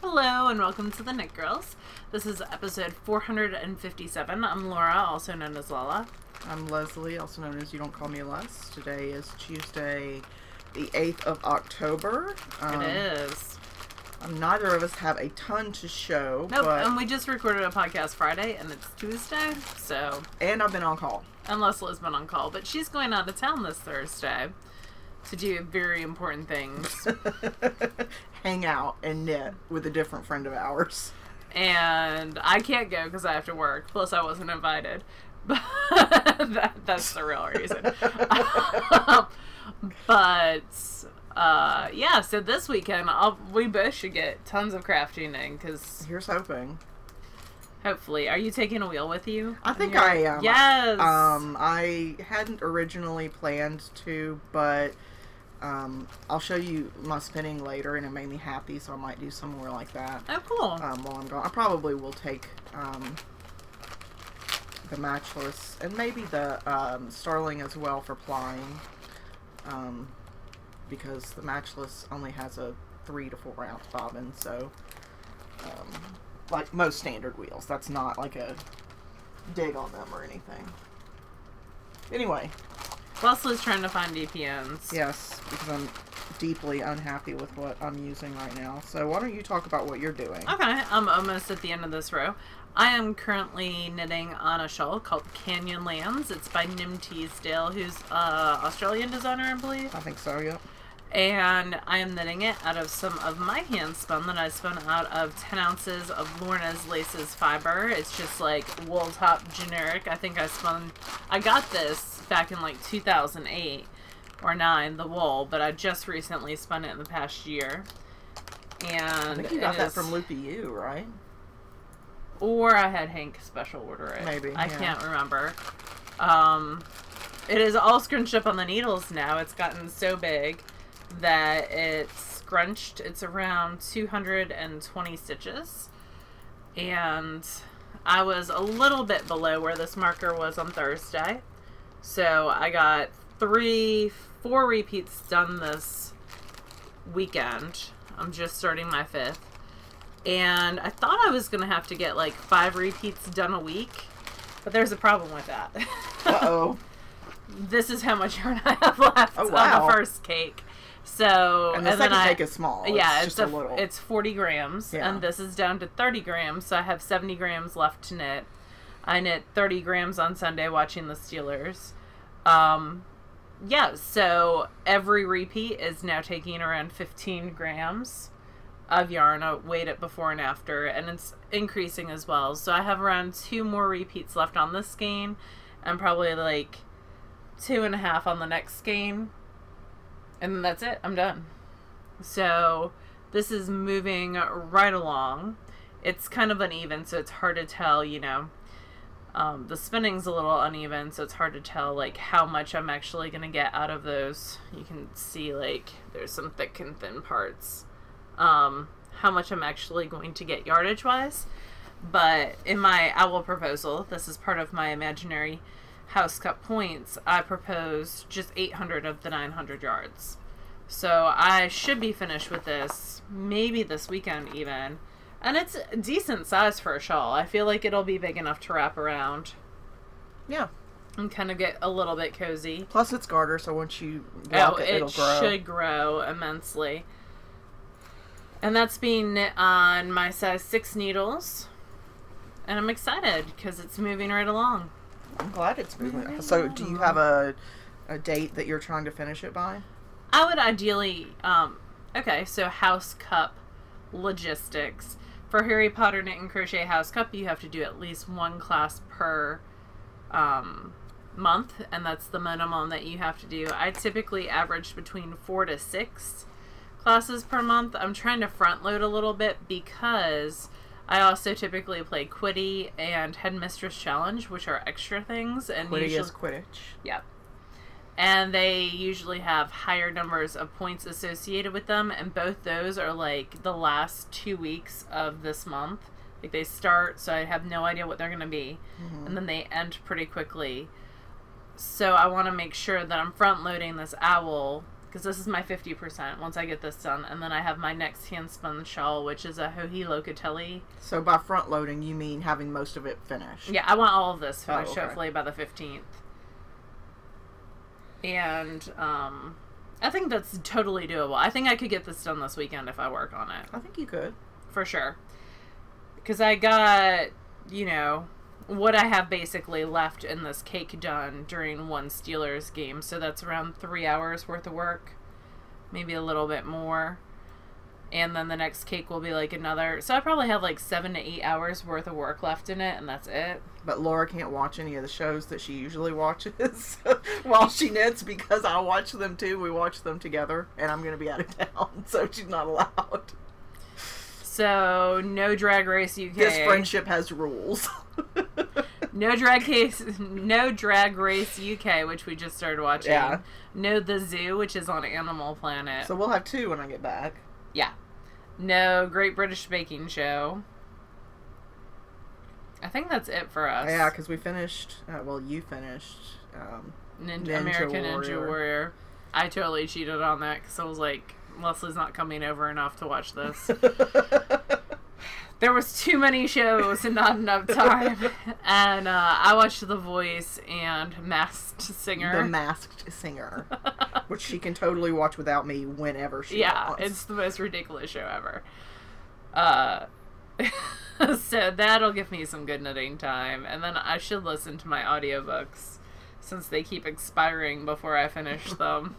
Hello and welcome to the Knit Girls. This is episode 457. I'm Laura, also known as Lala. I'm Leslie, also known as You Don't Call Me Les. Today is Tuesday, the 8th of October. It is. Neither of us have a ton to show. Nope, but... and we just recorded a podcast Friday, and it's Tuesday, so... And I've been on call. Unless Liz been on call, but she's going out of town this Thursday to do very important things. Hang out and knit with a different friend of ours. And I can't go because I have to work, plus I wasn't invited. But that's the real reason. Yeah, so this weekend we both should get tons of crafting in, because here's hoping. Hopefully. Are you taking a wheel with you? I think I am. Yes. I hadn't originally planned to, but I'll show you my spinning later, and it made me happy, so I might do some more like that. Oh, cool. While I'm gone. I probably will take the Matchless and maybe the Starling as well for plying, because the Matchless only has a 3 to 4 ounce bobbin, so like most standard wheels. That's not like a dig on them or anything. Anyway. Leslie's trying to find DPNs. Yes, because I'm deeply unhappy with what I'm using right now. So why don't you talk about what you're doing? Okay, I'm almost at the end of this row. I am currently knitting on a shawl called Canyon Lands. It's by Nim Teasdale, who's an Australian designer, I believe. I think so, yep. And I am knitting it out of some of my hand spun that I spun out of 10 ounces of Lorna's Laces fiber. It's just like wool top generic. I think I got this back in like 2008 or 9, the wool, but I just recently spun it in the past year. And I think you got that from Loopy U, right? Or I had Hank special order it. Maybe, I can't remember. It is all scrunched up on the needles now. It's gotten so big that it's scrunched. It's around 220 stitches. And I was a little bit below where this marker was on Thursday. So I got 4 repeats done this weekend. I'm just starting my 5th. And I thought I was going to have to get like 5 repeats done a week. But there's a problem with that. Uh-oh. This is how much yarn I have left on the first cake. So, and the second cake is small. Yeah, it's just a little. It's 40 grams, yeah. And this is down to 30 grams, so I have 70 grams left to knit. I knit 30 grams on Sunday watching the Steelers. Yeah, so every repeat is now taking around 15 grams of yarn. I weighed it before and after, and it's increasing as well. So I have around 2 more repeats left on this skein, and probably like 2.5 on the next skein. And then that's it. I'm done. So this is moving right along. It's kind of uneven, so it's hard to tell, you know. The spinning's a little uneven, so it's hard to tell, like, how much I'm actually going to get out of those. You can see, like, there's some thick and thin parts. How much I'm actually going to get yardage-wise. But in my owl proposal, this is part of my imaginary house cut points, I proposed just 800 of the 900 yards. So I should be finished with this maybe this weekend even. And it's a decent size for a shawl. I feel like it'll be big enough to wrap around. Yeah. And kind of get a little bit cozy. Plus it's garter, so once you walk it'll grow. It should grow immensely. And that's being knit on my size 6 needles. And I'm excited because it's moving right along. I'm glad it's moving. So do you have a date that you're trying to finish it by? I would ideally, okay, so House Cup logistics. For Harry Potter Knit and Crochet House Cup, you have to do at least 1 class per month, and that's the minimum that you have to do. I typically average between 4 to 6 classes per month. I'm trying to front load a little bit because I also typically play Quiddy and Headmistress Challenge, which are extra things. And Quiddy is Quidditch. Yep. And they usually have higher numbers of points associated with them, and both those are like the last 2 weeks of this month. Like they start, so I have no idea what they're going to be, and then they end pretty quickly. So I want to make sure that I'm front loading this owl because this is my 50% once I get this done. And then I have my next hand-spun shawl, which is a Joji Locatelli. So by front loading, you mean having most of it finished? Yeah, I want all of this finished, okay. hopefully by the 15th. And I think that's totally doable. I think I could get this done this weekend if I work on it. I think you could. For sure. Because I got, you know, what I have basically left in this cake done during one Steelers game. So that's around 3 hours worth of work. Maybe a little bit more. And then the next cake will be like another. So I probably have like 7 to 8 hours worth of work left in it, and that's it. But Laura can't watch any of the shows that she usually watches while she knits because I watch them too. We watch them together, and I'm going to be out of town, so she's not allowed. So, no Drag Race UK. This friendship has rules. No Drag Race UK, which we just started watching. Yeah. No The Zoo, which is on Animal Planet. So we'll have 2 when I get back. Yeah. No Great British Baking Show. I think that's it for us. Yeah, because we finished, well, you finished American Ninja Warrior. I totally cheated on that because I was like, Leslie's not coming over enough to watch this. There was too many shows and not enough time. And I watched The Voice and Masked Singer. The Masked Singer. Which she can totally watch without me whenever she wants. Yeah, it's the most ridiculous show ever. So that'll give me some good knitting time. And then I should listen to my audiobooks since they keep expiring before I finish them.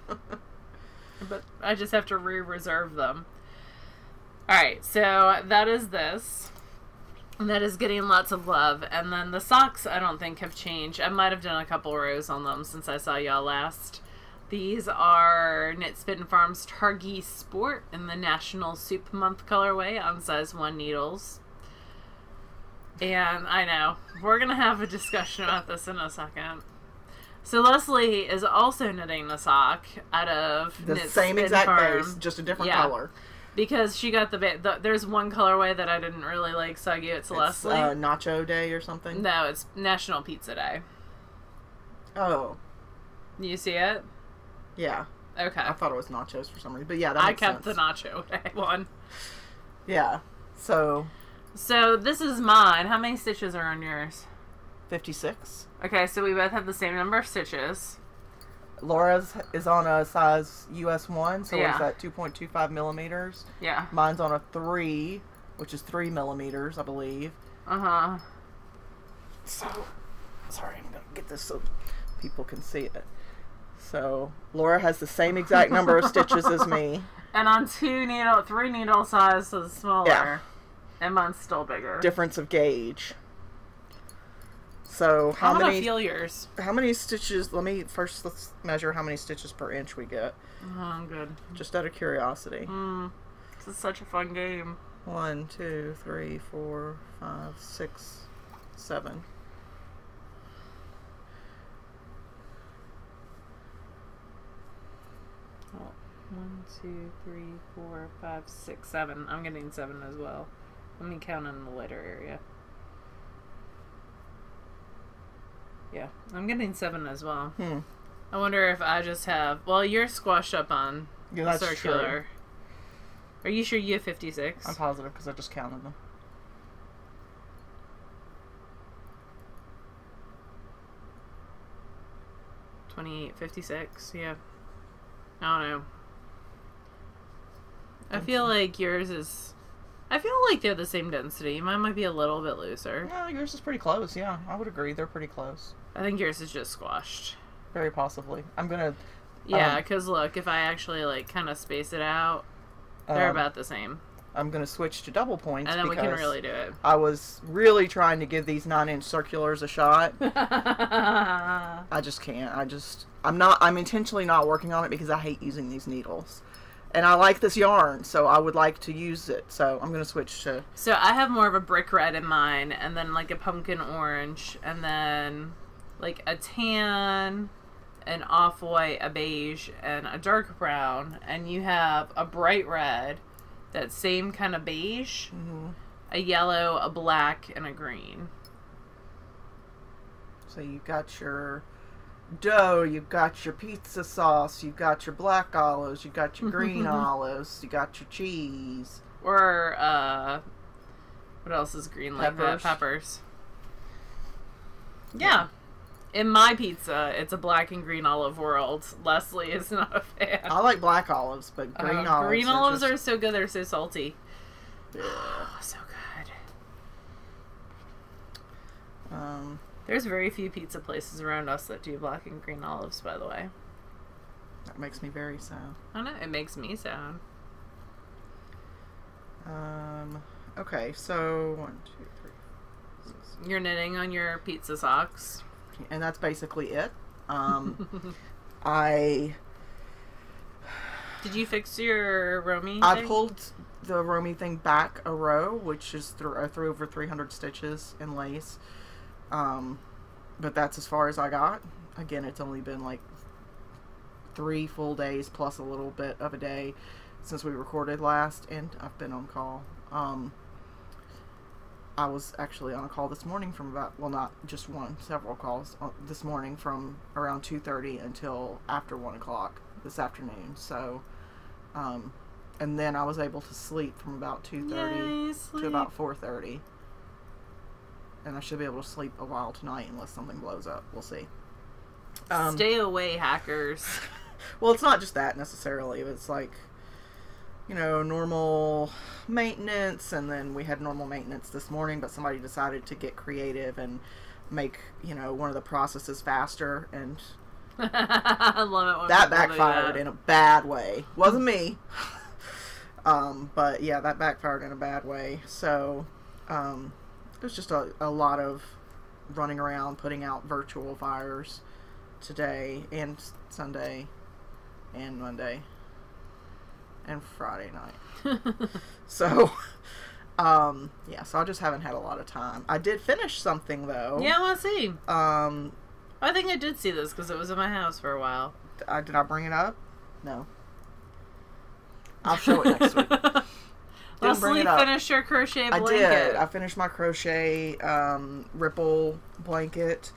But I just have to re-reserve them. Alright, so that is this. And that is getting lots of love. And then the socks I don't think have changed. I might have done a couple rows on them since I saw y'all last. These are Knit Spin Farms Targhee Sport in the National Soup Month colorway on size 1 needles. And I know, we're going to have a discussion about this in a second. So Leslie is also knitting a sock out of the Knit same Spin exact Farm. base, just a different Yeah. color. Because she got there's one colorway that I didn't really like, so I gave it to It's, Leslie. Nacho Day or something? No, it's National Pizza Day. Oh. You see it? Yeah. Okay. I thought it was nachos for some reason. But yeah, that I makes kept sense. the Nacho Day one. Yeah. So this is mine. How many stitches are on yours? 56. Okay, so we both have the same number of stitches. Laura's is on a size US 1, so Yeah. it's at 2.25 millimeters. Yeah. Mine's on a 3, which is 3 millimeters, I believe. Uh-huh. So, sorry, I'm going to get this so people can see it. So, Laura has the same exact number of stitches as me. And on 3 needle size is smaller. Yeah. And mine's still bigger. Difference of gauge. So, How many feel yours? How many stitches? Let's measure how many stitches per inch we get. Oh, good. Just out of curiosity. This is such a fun game. 1, 2, 3, 4, 5, 6, 7. Oh, 1, 2, 3, 4, 5, 6, 7. I'm getting 7 as well. Let me count in the lighter area. Yeah, I'm getting 7 as well. I wonder if I just have... Well, you're squashed up on Yeah, that's circular. true. Are you sure you have 56? I'm positive because I just counted them. $28, $56, yeah. I don't know. I feel like yours is... I feel like they're the same density. Mine might be a little bit looser. No, yours is pretty close. Yeah, I would agree. They're pretty close. I think yours is just squashed. Very possibly. I'm gonna... Yeah, because look, if I actually, like, kind of space it out, they're about the same. I'm gonna switch to double points And then we because can really do it. I was really trying to give these 9-inch circulars a shot. I just can't. I'm intentionally not working on it because I hate using these needles. And I like this yarn, so I would like to use it. So I'm going to switch to... So I have more of a brick red in mine, and then like a pumpkin orange, and then like a tan, an off-white, a beige, and a dark brown. And you have a bright red, that same kind of beige, a yellow, a black, and a green. So you got your dough, you've got your pizza sauce, you've got your black olives, you've got your green olives, you got your cheese. Or, what else is green like that? Peppers. Yeah. In my pizza, it's a black and green olive world. Leslie is not a fan. I like black olives, but green olives. Green olives are so good. They're so salty. Yeah. Oh, so good. Um, There's very few pizza places around us that do black and green olives, by the way. That makes me very sad. I know, it makes me sad. Okay, so 1, 2, 3, 6. You're knitting on your pizza socks. And that's basically it. I... Did you fix your Romy I thing? pulled the Romy thing back a row, which is through over 300 stitches in lace. But that's as far as I got. Again, it's only been like 3 full days plus a little bit of a day since we recorded last, and I've been on call. I was actually on a call this morning from about, well, not just one, several calls this morning from around 2:30 until after 1 o'clock this afternoon. So, and then I was able to sleep from about 2:30 to about 4:30. And I should be able to sleep a while tonight unless something blows up. We'll see. Stay away, hackers. Well, it's not just that necessarily. It's like, you know, normal maintenance, and then we had normal maintenance this morning, but somebody decided to get creative and make, you know, one of the processes faster, and I love it when that people backfired do in a bad way. Wasn't me. But yeah, that backfired in a bad way. So, it was just a lot of running around, putting out virtual fires today and Sunday and Monday and Friday night. So, yeah, so I just haven't had a lot of time. I did finish something, though. Yeah, I want to see. I think I did see this because it was in my house for a while. Did I bring it up? No. I'll show it next week. Leslie finished your crochet blanket. I did. I finished my crochet ripple blanket,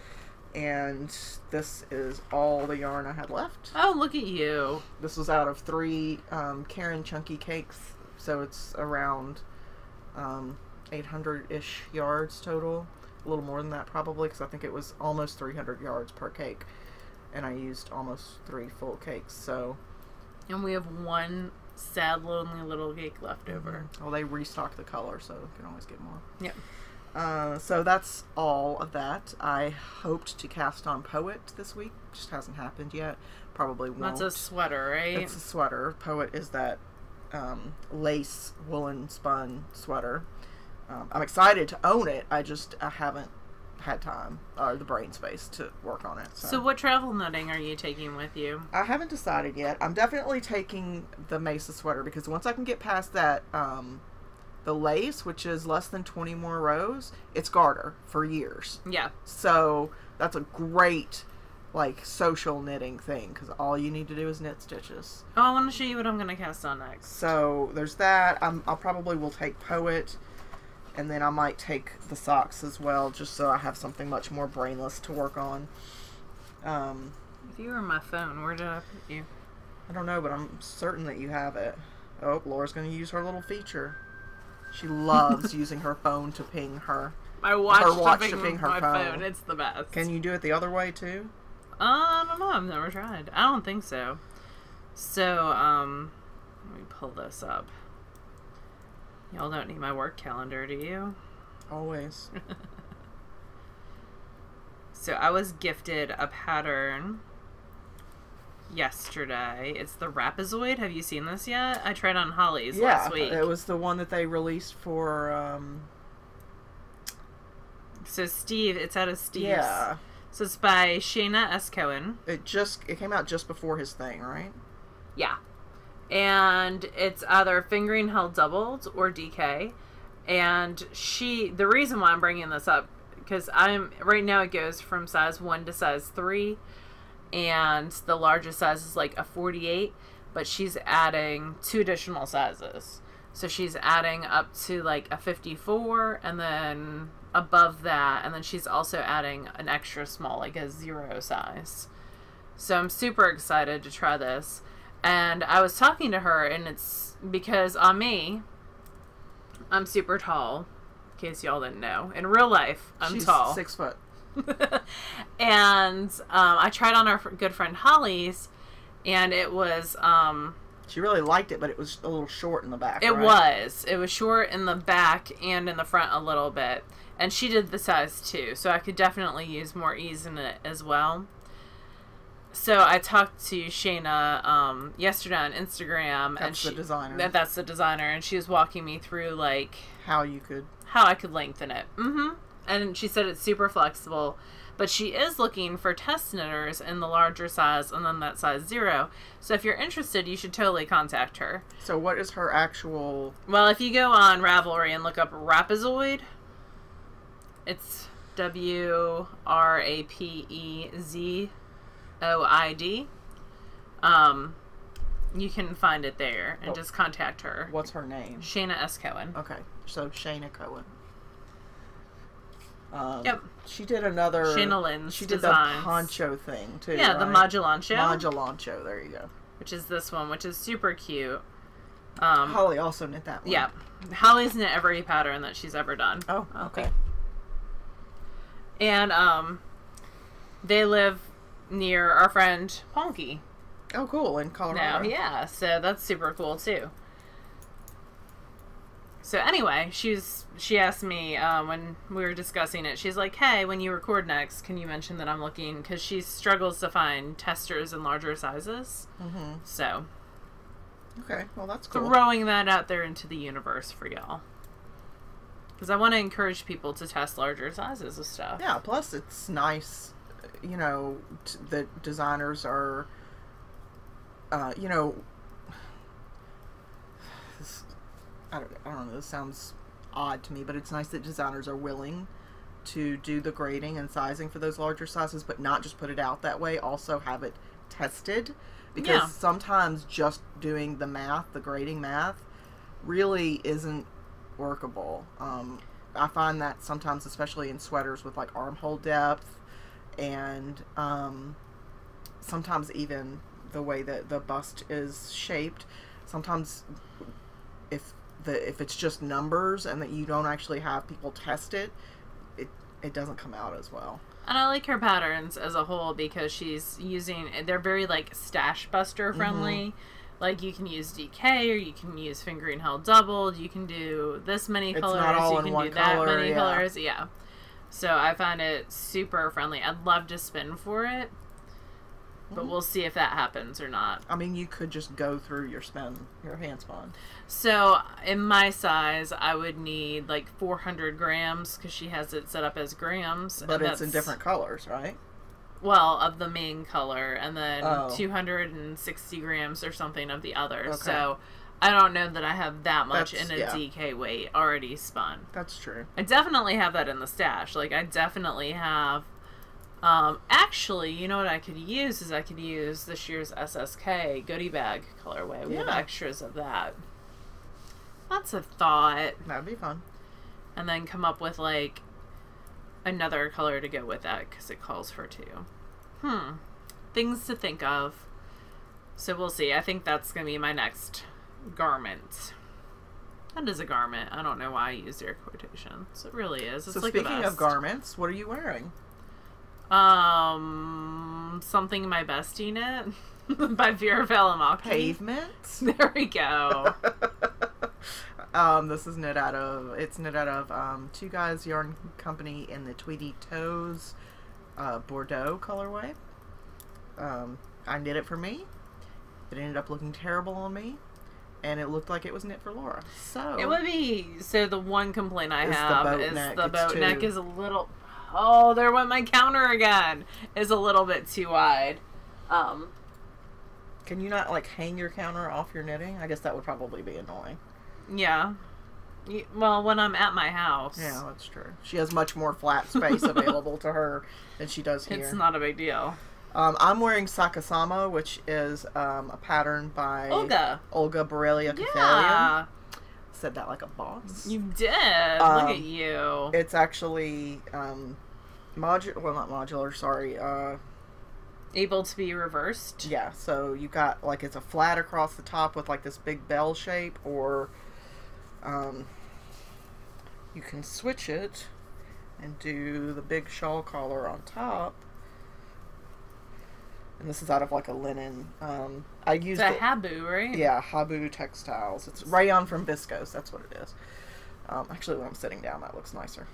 and this is all the yarn I had left. Oh, look at you. This was out of 3 Caron Chunky Cakes, so it's around 800-ish yards total. A little more than that probably, because I think it was almost 300 yards per cake, and I used almost 3 full cakes. So, and we have 1 sad, lonely little cake left over. Well, they restocked the color, so you can always get more. Yep. So that's all of that. I hoped to cast on Poet this week. Just hasn't happened yet. Probably won't. That's a sweater, right? It's a sweater. Poet is that lace woolen spun sweater. I'm excited to own it. I haven't had time or the brain space to work on it. So what travel knitting are you taking with you? I haven't decided yet. I'm definitely taking the Mesa sweater, because once I can get past that the lace, which is less than 20 more rows, it's garter for years. Yeah. So that's a great like social knitting thing, because all you need to do is knit stitches. Oh, I want to show you what I'm going to cast on next. So there's that. I'll probably will take Poet, and then I might take the socks as well, just so I have something much more brainless to work on. If you were my phone, where did I put you? I don't know, but I'm certain that you have it. Oh, Laura's going to use her little feature. She loves using her phone to ping her. I watch to ping her my phone. It's the best. Can you do it the other way too? I don't know. I've never tried. I don't think so. So, let me pull this up. Y'all don't need my work calendar, do you? Always. So I was gifted a pattern yesterday. It's the Rapazoid. Have you seen this yet? I tried on Holly's last week. Yeah, it was the one that they released for, So Steve, it's out of Steve's. Yeah. So it's by Shayna S. Cohen. It came out just before his thing, right? Yeah. And it's either Fingering Held Doubled or DK. And the reason why I'm bringing this up, because right now it goes from size 1 to size 3, and the largest size is like a 48, but she's adding 2 additional sizes. So she's adding up to like a 54, and then above that, and then she's also adding an extra small, like a 0 size. So I'm super excited to try this. And I was talking to her, and it's because on me, I'm super tall, in case y'all didn't know. In real life, I'm tall. 6 foot. And I tried on our good friend Holly's, and it was... she really liked it, but it was a little short in the back, It right? was. It was short in the back and in the front a little bit. And she did the size too, so I could definitely use more ease in it as well. So I talked to Shayna yesterday on Instagram. That's the designer. That's the designer, and she was walking me through, like... how you could... how I could lengthen it. And she said it's super flexible. But she is looking for test knitters in the larger size and then that size 0. So if you're interested, you should totally contact her. So what is her actual... Well, if you go on Ravelry and look up Rapazoid, it's WRAPEZOID. You can find it there and just contact her. What's her name? Shayna S. Cohen. Okay, so Shayna Cohen. Yep. She did another... Shayna Lynn's She did Designs. the poncho thing, too, Yeah, right? the Modulancho. Modulancho, there you go. Which is this one, which is super cute. Holly also knit that one. Yeah. Holly's knit every pattern that she's ever done. Oh, okay. And they live near our friend Ponky. Oh, cool, in Colorado. Now, yeah, so that's super cool too. So anyway, she asked me when we were discussing it, she's like, hey, when you record next, can you mention that I'm looking, because she struggles to find testers in larger sizes. So okay, well, that's cool. Throwing that out there into the universe for y'all. Because I want to encourage people to test larger sizes of stuff. Yeah, plus it's nice, you know, that designers are, you know, I don't know, this sounds odd to me, but it's nice that designers are willing to do the grading and sizing for those larger sizes, but not just put it out that way, also have it tested. Because sometimes just doing the math, the grading math, really isn't workable. I find that sometimes, especially in sweaters with like armhole depth, and sometimes even the way that the bust is shaped, sometimes if it's just numbers and that you don't actually have people test it, it doesn't come out as well. And I like her patterns as a whole because they're very like stash buster friendly. Like you can use DK, or you can use fingering held doubled, you can do this many colors, not all you in can one do that color, many yeah. colors. Yeah. So I find it super friendly. I'd love to spin for it, but we'll see if that happens or not. I mean, you could just go through your hand spun. So in my size, I would need like 400 grams because she has it set up as grams. But it's in different colors, right? Well, of the main color, and then Oh. 260 grams or something of the other. Okay. So I don't know that I have that much That's- in a yeah. DK weight already spun. That's true. I definitely have that in the stash. Like, I definitely have... actually, you know what I could use is I could use this year's SSK goodie bag colorway. We have Yeah. extras of that. That's a thought. That'd be fun. And then come up with, like, another color to go with that because it calls for 2. Things to think of. So we'll see. I think that's going to be my next garment. That is a garment. I don't know why I used air quotations. It really is. It's So like speaking a of vest. garments, what are you wearing? Something my bestie knit by Vera Velamaki. Pavement? There we go. This is knit out of Two Guys Yarn Company in the Tweedy Toes Bordeaux colorway. I knit it for me. It ended up looking terrible on me, and it looked like it was knit for Laura. So It would be, so the one complaint I Is the have boat is neck. the It's boat neck too- is a little, oh, there went my counter again, is a little bit too wide. Can you not like hang your counter off your knitting? I guess that would probably be annoying. Yeah. Well, when I'm at my house, Yeah, that's true. She has much more flat space available to her than she does here. it's not a big deal. I'm wearing Sakasama, which is a pattern by Olga. Borrelia Cathelium. Yeah. Said that like a boss. You did. Look at you. It's actually modular. Well, not modular. Sorry. Able to be reversed? Yeah, so you got, like, it's a flat across the top with, like, this big bell shape, or you can switch it and do the big shawl collar on top. And this is out of, like, a linen. I used It's a Habu, right? Yeah, Habu Textiles. It's rayon from Viscose. That's what it is. Actually, when I'm sitting down, that looks nicer.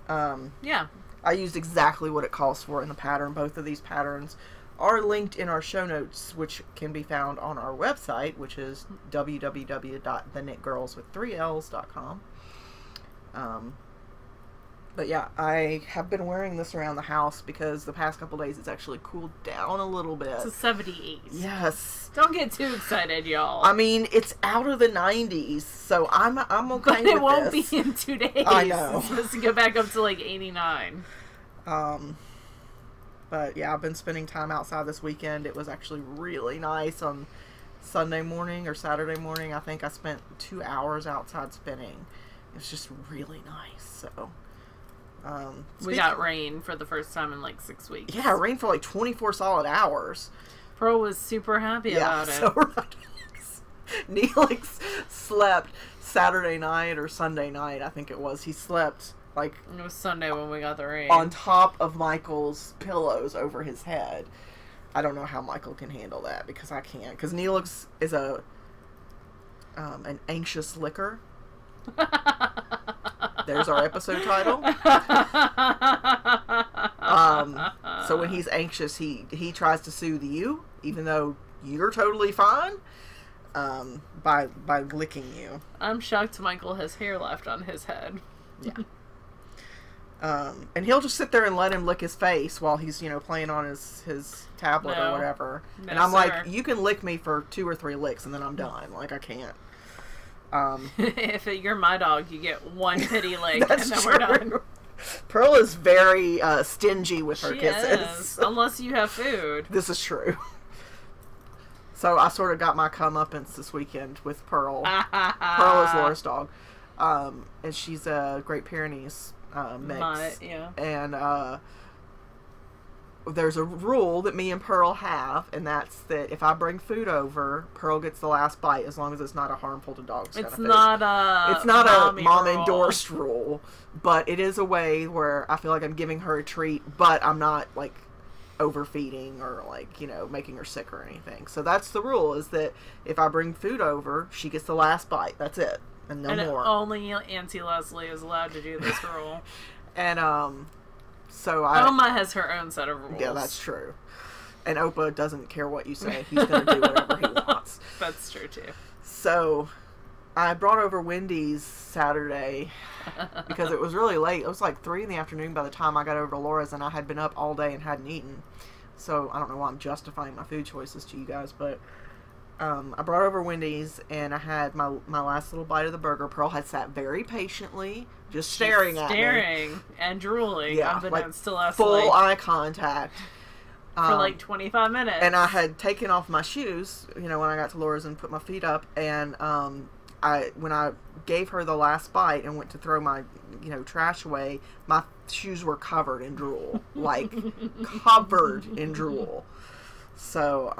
Yeah. I used exactly what it calls for in the pattern. Both of these patterns are linked in our show notes, which can be found on our website, which is www.theknitgirlswith3ls.com. But yeah, I have been wearing this around the house because the past couple days it's actually cooled down a little bit. It's a 78. Yes. Don't get too excited, y'all. I mean, it's out of the 90s, so I'm okay but with it won't this. be in 2 days. I know. It's supposed to go back up to like 89. But yeah, I've been spending time outside this weekend. It was actually really nice on Sunday morning or Saturday morning. I think I spent 2 hours outside spinning. It was just really nice. So, we got rain for the first time in like 6 weeks. Yeah, rain for like 24 solid hours. Pearl was super happy about it. So Neelix slept Saturday night or Sunday night, I think it was. He slept like it was Sunday when we got the rain. On top of Michael's pillows over his head. I don't know how Michael can handle that because I can't. Because Neelix is an anxious licker. There's our episode title. So when he's anxious, he tries to soothe you, even though you're totally fine, by licking you. I'm shocked Michael has hair left on his head. Yeah. And he'll just sit there and let him lick his face while he's, playing on his tablet or whatever. No, and I'm sir. like, you can lick me for 2 or 3 licks and then I'm done. Like, I can't. If you're my dog, you get one pity lick and then we're done. Pearl is very stingy with her kisses. Is, unless you have food. This is true. So I sort of got my comeuppance this weekend with Pearl. Pearl is Laura's dog. And she's a Great Pyrenees mix. Yeah. And there's a rule that me and Pearl have, and that's that if I bring food over, Pearl gets the last bite as long as it's not a harmful to dogs. It's not a mom endorsed rule, but it is a way where I feel like I'm giving her a treat, but I'm not like overfeeding or like making her sick or anything. So that's the rule: is that if I bring food over, she gets the last bite. That's it, and no more. Only Auntie Leslie is allowed to do this rule. And so Oma has her own set of rules. Yeah, that's true. And Opa doesn't care what you say. He's going to do whatever he wants. That's true, too. So, I brought over Wendy's Saturday because it was really late. It was like 3 in the afternoon by the time I got over to Laura's, and I had been up all day and hadn't eaten. So, I don't know why I'm justifying my food choices to you guys, but I brought over Wendy's, and I had my last little bite of the burger. Pearl had sat very patiently, just staring at me. Staring and drooling. Yeah, like still full eye contact. For like 25 minutes. And I had taken off my shoes, when I got to Laura's and put my feet up, and when I gave her the last bite and went to throw my, trash away, my shoes were covered in drool. Like, covered in drool. So,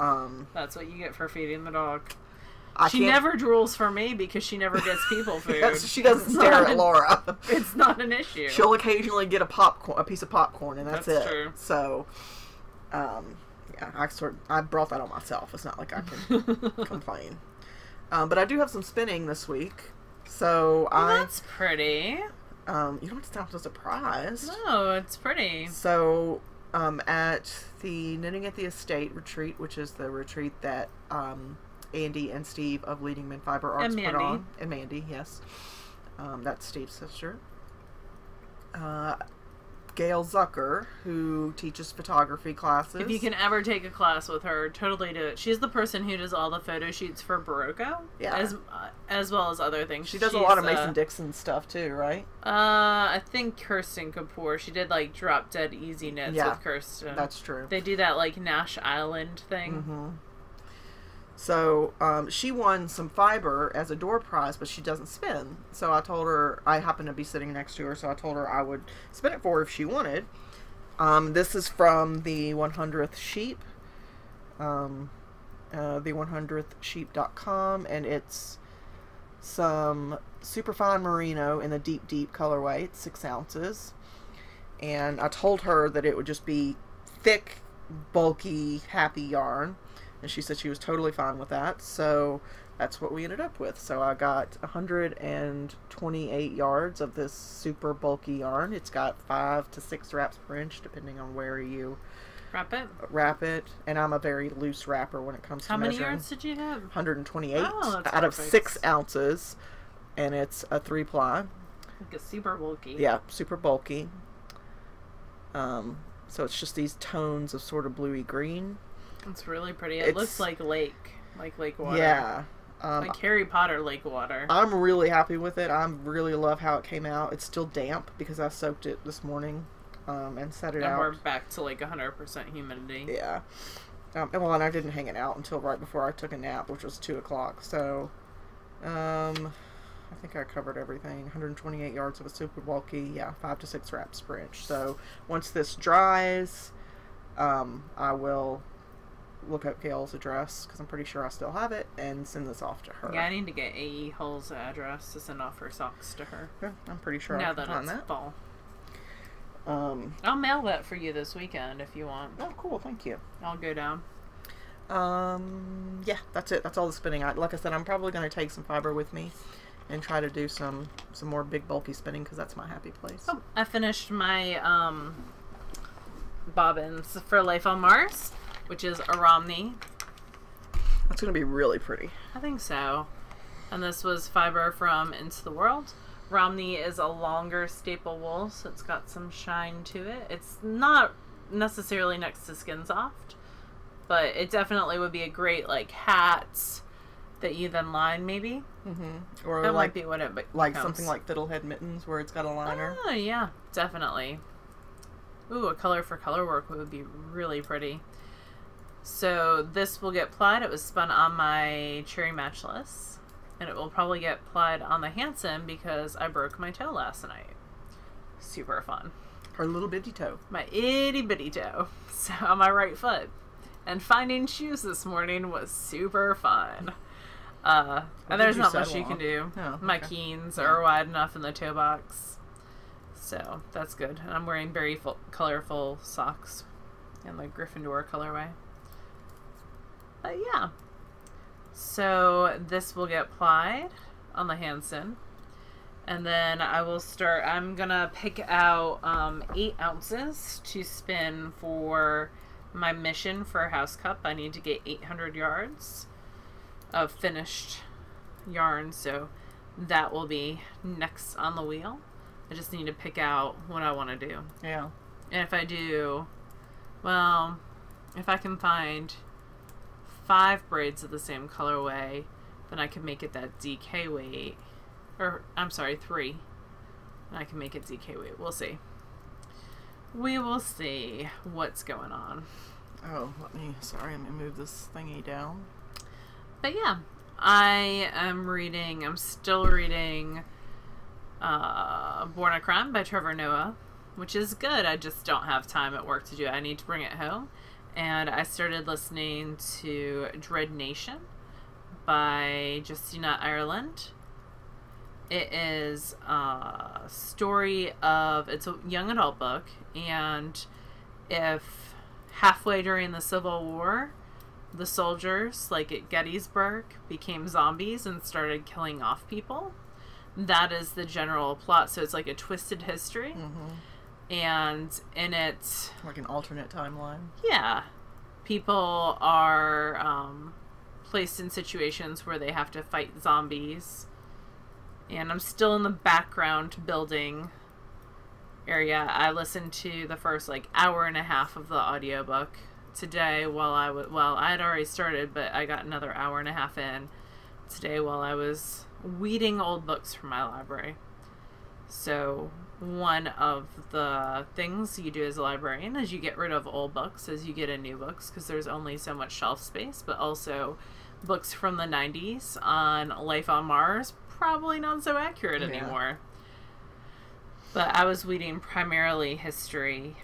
that's what you get for feeding the dog. She never drools for me because she never gets people food. Yes, she doesn't stare at Laura. It's not an issue. She'll occasionally get a piece of popcorn, and that's it. True. So, yeah, I brought that on myself. It's not like I can complain. But I do have some spinning this week. So that's pretty. You don't sound so surprised. No, it's pretty. So, at the Knitting at the Estate retreat, which is the retreat that Andy and Steve of Leading Men Fiber Arts put on. And Mandy, yes. That's Steve's sister. Gail Zucker, who teaches photography classes. If you can ever take a class with her, totally do it. She's the person who does all the photo shoots for Barocco. Yeah. As well as other things. She's a lot of Mason Dixon stuff too, right? I think Kirsten Kapoor. She did like Drop Dead Easy Knits with Kirsten. That's true. They do that like Nash Island thing. Mm-hmm. So, she won some fiber as a door prize, but she doesn't spin. So I told her, I happened to be sitting next to her, so I told her I would spin it for her if she wanted. This is from the 100th Sheep, the100thsheep.com, and it's some superfine merino in the deep colorway. It's 6 ounces. And I told her that it would just be thick, bulky, happy yarn. And she said she was totally fine with that. So that's what we ended up with. So I got 128 yards of this super bulky yarn. It's got 5 to 6 wraps per inch, depending on where you wrap it. And I'm a very loose wrapper when it comes to measuring. How many yards did you have? 128 out perfect. Of 6 ounces. And it's a 3-ply. Like a super bulky. Yeah, super bulky. So it's just these tones of sort of bluey green. It's really pretty. It looks like lake water. Yeah. Like Harry Potter lake water. I'm really happy with it. I really love how it came out. It's still damp because I soaked it this morning and set it out. And we're back to like 100% humidity. Yeah. And I didn't hang it out until right before I took a nap, which was 2 o'clock. So, I think I covered everything. 128 yards of a super bulky, 5 to 6 wraps per inch. So once this dries, I will look up Gail's address, because I'm pretty sure I still have it, and send this off to her. Yeah, I need to get A.E. Hull's address to send off her socks to her. Yeah, I'm pretty sure now I can that find it's that. fall. I'll mail that for you this weekend if you want. Oh, cool. Thank you. I'll go down. Yeah, that's it. That's all the spinning. Like I said, I'm probably going to take some fiber with me and try to do some more big bulky spinning, because that's my happy place. Oh, I finished my bobbins for Life on Mars, which is a Romney. That's going to be really pretty. I think so. And this was fiber from Into the World. Romney is a longer staple wool, so it's got some shine to it. It's not necessarily next to Skin Soft, but it definitely would be a great like hat that you then line, maybe. Mm-hmm. Or that like, might be what it like becomes. something like Fiddlehead Mittens, where it's got a liner. Oh yeah, definitely. Ooh, a color for color work would be really pretty. So this will get plied. It was spun on my Cherry Matchless, and it will probably get plied on the Hanson because I broke my toe last night. Super fun. Her little bitty toe. My itty bitty toe. So on my right foot. And finding shoes this morning was super fun. And there's not much you can do. Oh, my Keens are wide enough in the toe box. So that's good. And I'm wearing very colorful socks in the Gryffindor colorway. But yeah. So this will get plied on the Hanson. And then I will start, I'm going to pick out 8 ounces to spin for my mission for a house cup. I need to get 800 yards of finished yarn, so that will be next on the wheel. I just need to pick out what I want to do. Yeah. And if I do, well, if I can find 5 braids of the same colorway, then I can make it that DK weight. Or, I'm sorry, 3. And I can make it DK weight. We'll see. We will see what's going on. Oh, sorry, let me move this thingy down. But yeah, I'm still reading Born a Crime by Trevor Noah, which is good. I just don't have time at work to do it. I need to bring it home. And I started listening to Dread Nation by Justina Ireland. It is a story of, it's a young adult book, and if halfway during the Civil War, the soldiers, like at Gettysburg, became zombies and started killing off people, that is the general plot. So it's like a twisted history. Mm-hmm. And in it, like an alternate timeline. Yeah. People are placed in situations where they have to fight zombies. And I'm still in the background building area. I listened to the first like hour and a half of the audiobook today while I had already started, but I got another hour and a half in today while I was weeding old books from my library. So one of the things you do as a librarian is you get rid of old books as you get in new books, because there's only so much shelf space, but also books from the 90s on Life on Mars, probably not so accurate anymore. But I was reading primarily history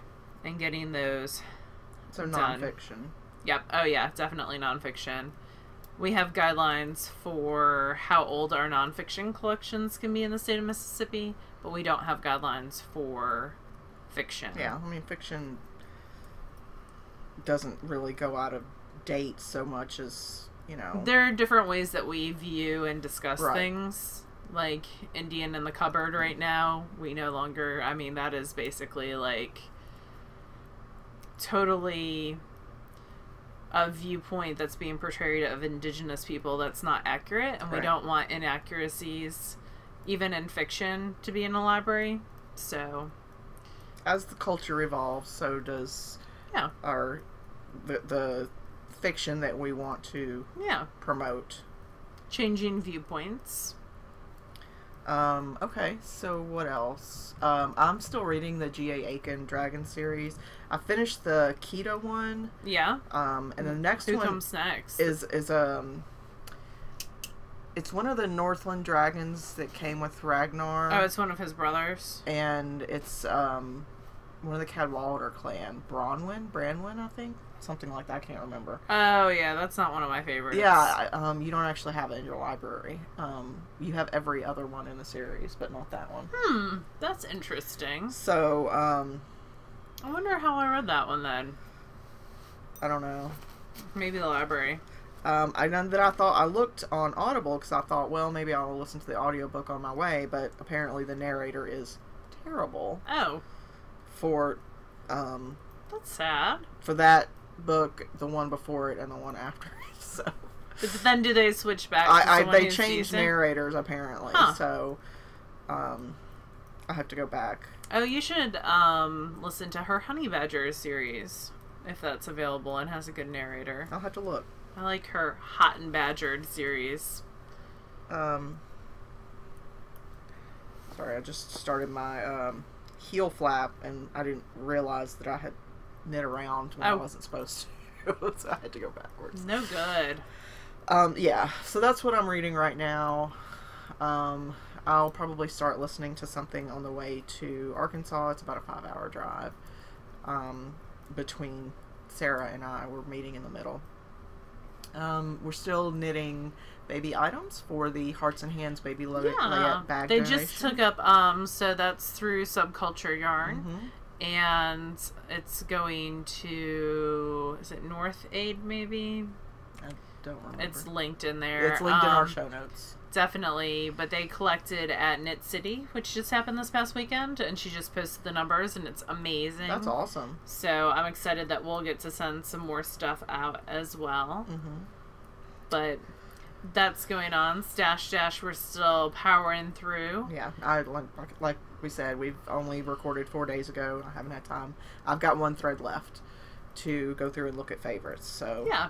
and getting those so done. nonfiction. Yep. Oh, yeah. Definitely nonfiction. We have guidelines for how old our nonfiction collections can be in the state of Mississippi, but we don't have guidelines for fiction. Yeah, I mean, fiction doesn't really go out of date so much as, you know. There are different ways that we view and discuss Right. things. Like Indian in the Cupboard right now, we no longer, I mean, that is basically like totally a viewpoint that's being portrayed of indigenous people that's not accurate, and we Right. don't want inaccuracies even in fiction to be in a library. So As the culture evolves, so does yeah, the fiction that we want to yeah, promote. changing viewpoints. Okay, so what else? I'm still reading the G.A. Aiken Dragon series. I finished the Keto one. Yeah. And the next Who one comes next? is it's one of the Northland dragons that came with Ragnar. Oh, it's one of his brothers. And it's one of the Cadwallader clan, Branwen, I think, something like that. I can't remember. Oh yeah, that's not one of my favorites. Yeah, you don't actually have it in your library. You have every other one in the series, but not that one. That's interesting. So, I wonder how I read that one then. I don't know. Maybe the library. I know that I looked on Audible because I thought, well, maybe I'll listen to the audiobook on my way, but apparently the narrator is terrible Oh, for that's sad. that book, the one before it, and the one after it. So But then do they switch back to someone they who's changed decent? narrators apparently. Huh. So I have to go back. Oh, you should listen to her Honey Badger series if that's available and has a good narrator. I'll have to look. I like her Hot and Badgered series. Sorry, I just started my heel flap and I didn't realize that I had knit around when I wasn't supposed to. So I had to go backwards. No good. Yeah, so that's what I'm reading right now. I'll probably start listening to something on the way to Arkansas. It's about a 5-hour drive. Between Sarah and I, we're meeting in the middle. We're still knitting baby items for the Hearts and Hands Baby Layette bag they donation. just took up, so that's through Subculture Yarn. Mm-hmm. And it's going to, is it North Aid maybe? I don't remember. It's linked in there. It's linked in our show notes. Definitely, but they collected at Knit City, which just happened this past weekend, and she just posted the numbers, and it's amazing. That's awesome. So I'm excited that we'll get to send some more stuff out as well. Mm-hmm. But that's going on. Stash Dash, we're still powering through. Yeah, like we said, we've only recorded 4 days ago. I haven't had time. I've got one thread left to go through and look at favorites. So Yeah.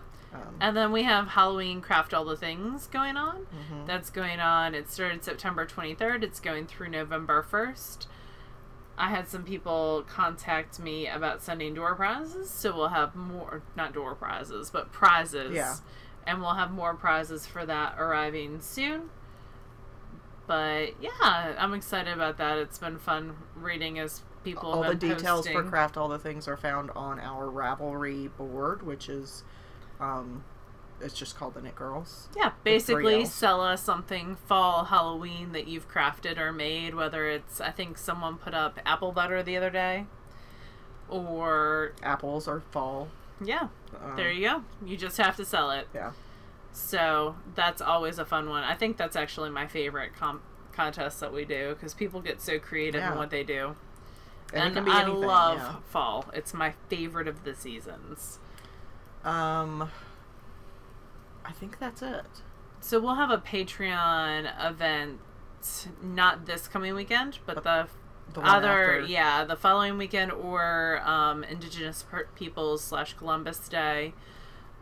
And then we have Halloween Craft All the Things going on. Mm-hmm. That's going on. It started September 23rd. It's going through November 1st. I had some people contact me about sending door prizes, so we'll have more, not door prizes, but prizes. Yeah. And we'll have more prizes for that arriving soon. But yeah, I'm excited about that. It's been fun reading as people all have the been details posting. for Craft All the Things are found on our Ravelry board, which is it's just called the Knit Girls. Yeah, With 3 basically Ls. sell us something fall Halloween that you've crafted or made, whether it's, I think someone put up apple butter the other day, or, Apples are fall. yeah, there you go. You just have to sell it. Yeah. So that's always a fun one. I think that's actually my favorite contest that we do, because people get so creative in what they do. And it can be I anything, love yeah. fall. It's my favorite of the seasons. I think that's it. So we'll have a Patreon event, not this coming weekend, but the one other, after. yeah, the following weekend, or Indigenous Peoples / Columbus Day,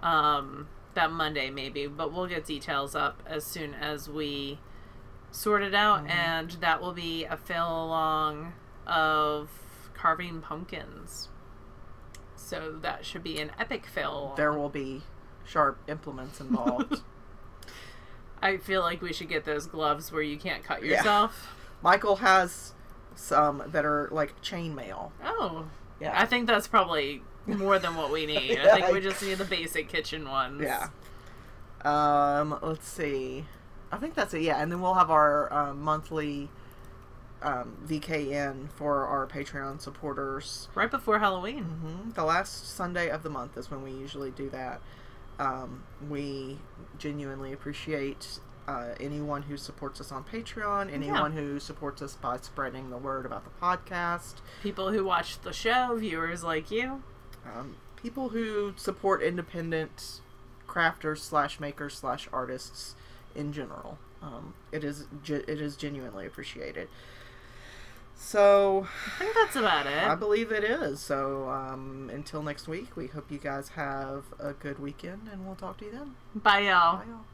that Monday maybe. But we'll get details up as soon as we sort it out, and that will be a fill along of carving pumpkins. So that should be an epic fill. There will be sharp implements involved. I feel like we should get those gloves where you can't cut yourself. Michael has some that are like chainmail. Oh. Yeah. I think that's probably more than what we need. Yeah, I think we just need the basic kitchen ones. Yeah. Let's see. I think that's it. Yeah, and then we'll have our monthly VKN for our Patreon supporters. Right before Halloween. The last Sunday of the month is when we usually do that. We genuinely appreciate anyone who supports us on Patreon, anyone who supports us by spreading the word about the podcast. People who watch the show, viewers like you. People who support independent crafters / makers / artists in general. It is genuinely appreciated. So I think that's about it. I believe it is. So until next week, we hope you guys have a good weekend, and we'll talk to you then. Bye, y'all. Bye, y'all.